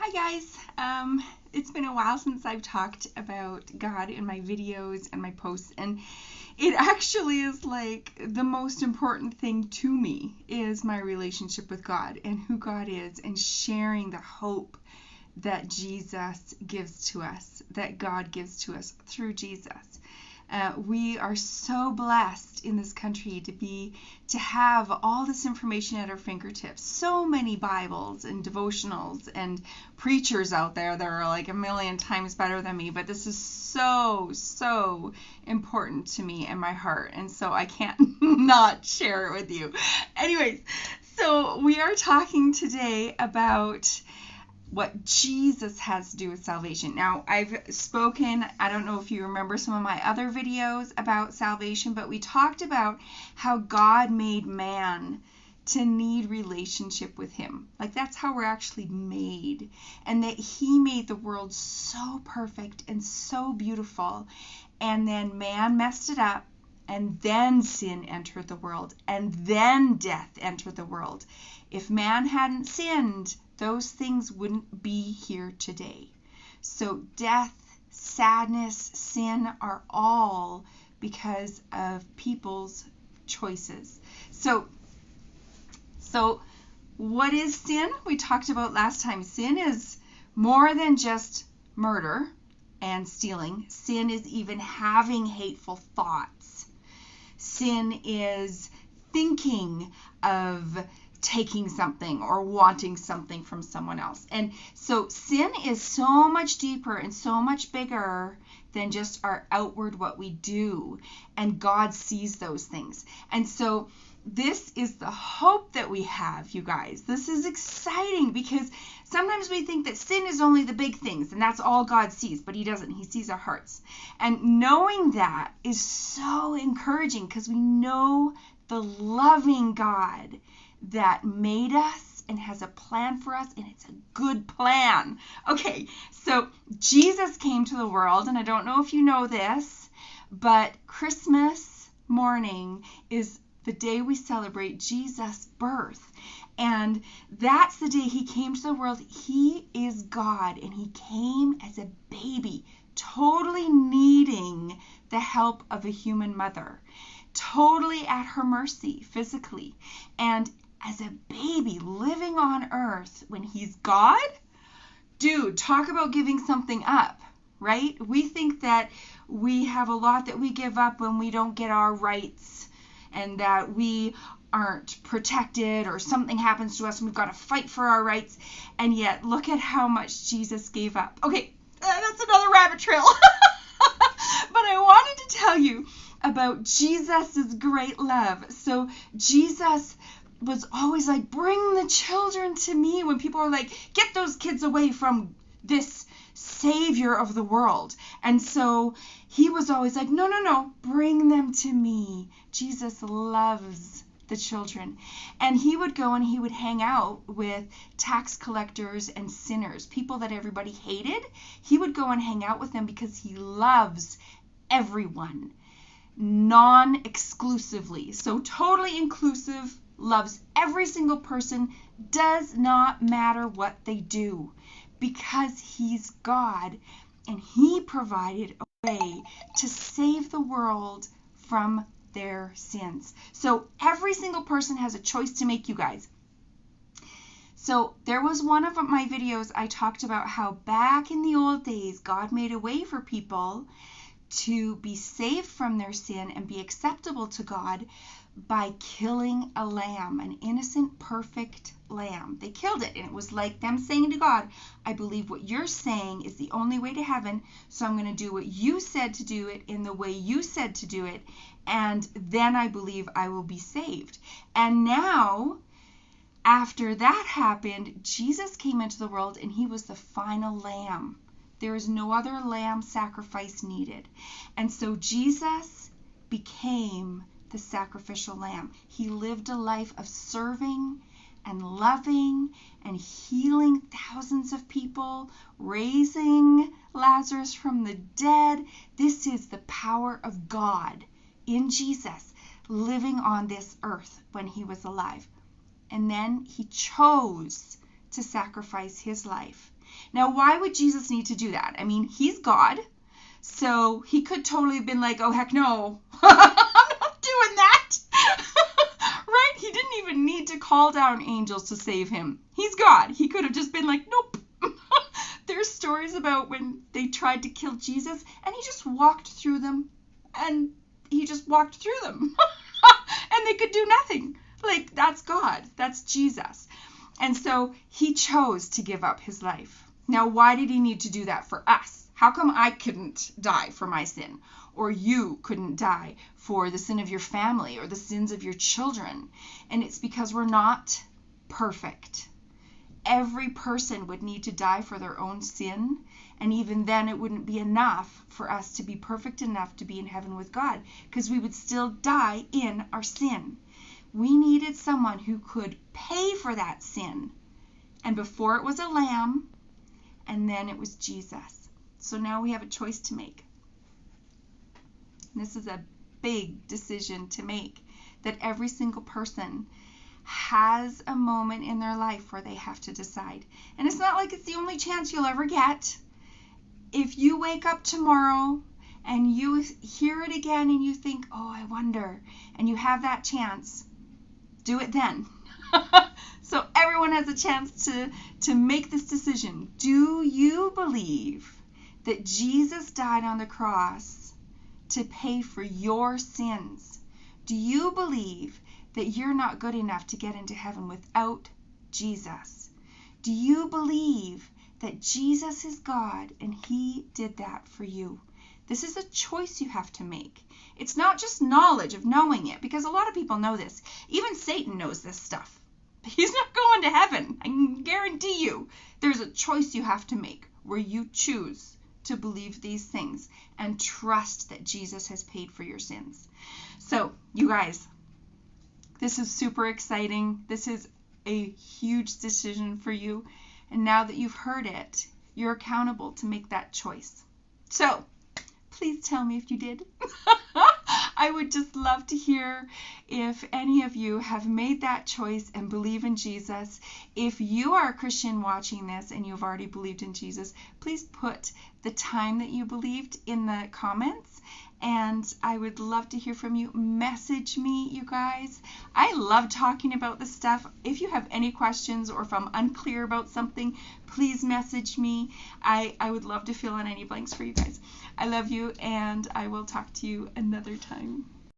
Hi guys, it's been a while since I've talked about God in my videos and my posts, and it actually is like the most important thing to me is my relationship with God and who God is, and sharing the hope that Jesus gives to us, that God gives to us through Jesus. We are so blessed in this country to have all this information at our fingertips. So many Bibles and devotionals and preachers out there that are like a million times better than me, but this is so important to me and my heart, and so I can't not share it with you. Anyways, so we are talking today about what Jesus has to do with salvation. Now, I've spoken, I don't know if you remember some of my other videos about salvation, but we talked about how God made man to need relationship with him. Like, that's how we're actually made. And that he made the world so perfect and so beautiful. And then man messed it up. And then sin entered the world. And then death entered the world. If man hadn't sinned, those things wouldn't be here today. So death, sadness, sin are all because of people's choices. So what is sin? We talked about last time. Sin is more than just murder and stealing. Sin is even having hateful thoughts. Sin is thinking of taking something or wanting something from someone else. And so sin is so much deeper and so much bigger than just our outward what we do. And God sees those things. And so this is the hope that we have, you guys. This is exciting because sometimes we think that sin is only the big things and that's all God sees, but he doesn't. He sees our hearts. And knowing that is so encouraging because we know the loving God that made us and has a plan for us, and it's a good plan. Okay, so Jesus came to the world, and I don't know if you know this, but Christmas morning is the day we celebrate Jesus' birth. And that's the day he came to the world. He is God, and he came as a baby, totally needing the help of a human mother, totally at her mercy physically. And as a baby living on earth when he's God, dude, talk about giving something up, right? We think that we have a lot that we give up when we don't get our rights and that we aren't protected or something happens to us and we've got to fight for our rights. And yet, look at how much Jesus gave up. Okay, that's another rabbit trail. But I wanted to tell you about Jesus' great love. So Jesus was always like, bring the children to me, when people are like, get those kids away from this savior of the world. And so he was always like, no, bring them to me. Jesus loves the children. And he would go and he would hang out with tax collectors and sinners, people that everybody hated. He would go and hang out with them because he loves everyone, non-exclusively. So totally inclusive, loves every single person, does not matter what they do, because he's God and he provided a way to save the world from their sins. So every single person has a choice to make, you guys. So there was one of my videos I talked about how back in the old days God made a way for people to be saved from their sin and be acceptable to God by killing a lamb, an innocent, perfect lamb. They killed it, and it was like them saying to God, I believe what you're saying is the only way to heaven, so I'm going to do what you said to do it in the way you said to do it, and then I believe I will be saved. And now, after that happened, Jesus came into the world, and he was the final lamb. There is no other lamb sacrifice needed. And so Jesus became the sacrificial lamb. He lived a life of serving and loving and healing thousands of people, raising Lazarus from the dead. This is the power of God in Jesus living on this earth when he was alive. And then he chose to sacrifice his life. Now, why would Jesus need to do that? I mean, he's God, so he could totally have been like, oh, heck no, I'm not doing that. Right? He didn't even need to call down angels to save him. He's God. He could have just been like, nope. There's stories about when they tried to kill Jesus, and he just walked through them, and he just walked through them, and they could do nothing. Like, that's God. That's Jesus. And so he chose to give up his life. Now, why did he need to do that for us? How come I couldn't die for my sin? Or you couldn't die for the sin of your family or the sins of your children? And it's because we're not perfect. Every person would need to die for their own sin, and even then it wouldn't be enough for us to be perfect enough to be in heaven with God, because we would still die in our sin. We needed someone who could pay for that sin. And before it was a lamb, and then it was Jesus. So now we have a choice to make. And this is a big decision to make, that every single person has a moment in their life where they have to decide. And it's not like it's the only chance you'll ever get. If you wake up tomorrow and you hear it again and you think, oh, I wonder, and you have that chance, do it then. So everyone has a chance to make this decision. Do you believe that Jesus died on the cross to pay for your sins? Do you believe that you're not good enough to get into heaven without Jesus? Do you believe that Jesus is God and he did that for you? This is a choice you have to make. It's not just knowledge of knowing it, because a lot of people know this. Even Satan knows this stuff. He's not going to heaven. I can guarantee you. There's a choice you have to make where you choose to believe these things and trust that Jesus has paid for your sins. So, you guys, this is super exciting. This is a huge decision for you. And now that you've heard it, you're accountable to make that choice. So, please tell me if you did. I would just love to hear if any of you have made that choice and believe in Jesus. If you are a Christian watching this and you've already believed in Jesus, please put the time that you believed in the comments. And I would love to hear from you. Message me, you guys. I love talking about this stuff. If you have any questions or if I'm unclear about something, please message me. I would love to fill in any blanks for you guys. I love you, and I will talk to you another time.